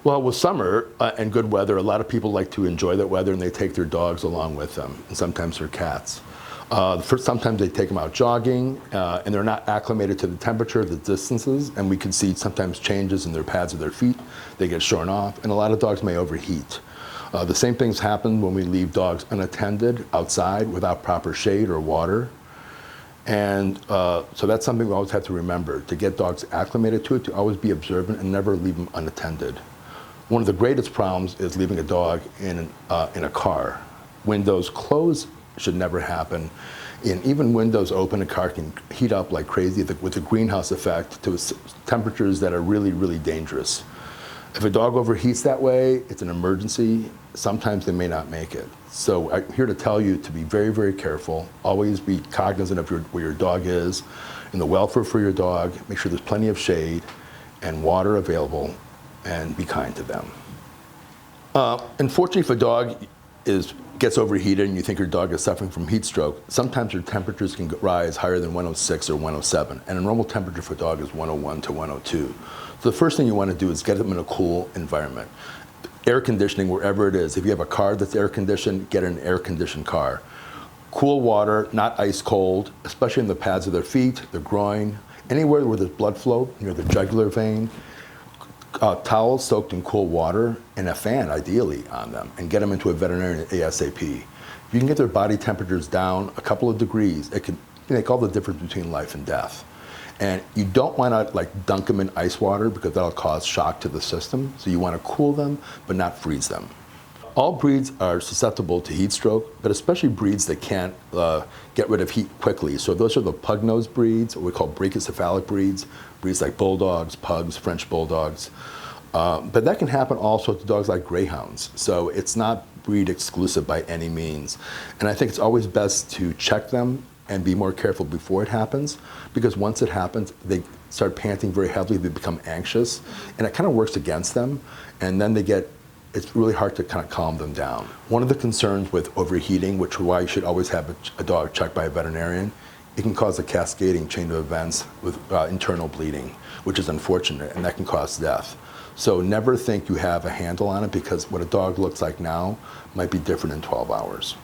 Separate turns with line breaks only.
Well, with summer and good weather, a lot of people like to enjoy that weather and they take their dogs along with them, and sometimes their cats. Sometimes they take them out jogging and they're not acclimated to the temperature, the distances, and we can see sometimes changes in their pads of their feet. They get shorn off, and a lot of dogs may overheat. The same things happen when we leave dogs unattended outside without proper shade or water. And so that's something we always have to remember, to get dogs acclimated to it, to always be observant and never leave them unattended. One of the greatest problems is leaving a dog in a car. Windows closed should never happen. And even windows open, a car can heat up like crazy with the greenhouse effect to temperatures that are really, really dangerous. If a dog overheats that way, it's an emergency. Sometimes they may not make it. So I'm here to tell you to be very, very careful. Always be cognizant of where your dog is and the welfare for your dog. Make sure there's plenty of shade and water available, and be kind to them. Unfortunately, if a dog gets overheated and you think your dog is suffering from heat stroke, sometimes your temperatures can rise higher than 106 or 107, and a normal temperature for a dog is 101 to 102. So the first thing you want to do is get them in a cool environment. Air conditioning, wherever it is. If you have a car that's air conditioned, get an air conditioned car. Cool water, not ice cold, especially in the pads of their feet, their groin, anywhere where there's blood flow, near the jugular vein. Towels soaked in cool water and a fan, ideally, on them, and get them into a veterinarian ASAP. If you can get their body temperatures down a couple of degrees, it can make all the difference between life and death. And you don't want to dunk them in ice water because that'll cause shock to the system. So you want to cool them, but not freeze them. All breeds are susceptible to heat stroke, but especially breeds that can't get rid of heat quickly. So those are the pug-nosed breeds, what we call brachycephalic breeds like bulldogs, pugs, French bulldogs. But that can happen also to dogs like greyhounds. So it's not breed exclusive by any means. And I think it's always best to check them and be more careful before it happens, because once it happens, they start panting very heavily, they become anxious, and it kind of works against them, and then it's really hard to kind of calm them down. One of the concerns with overheating, which is why you should always have a dog checked by a veterinarian, it can cause a cascading chain of events with internal bleeding, which is unfortunate, and that can cause death. So never think you have a handle on it, because what a dog looks like now might be different in 12 hours.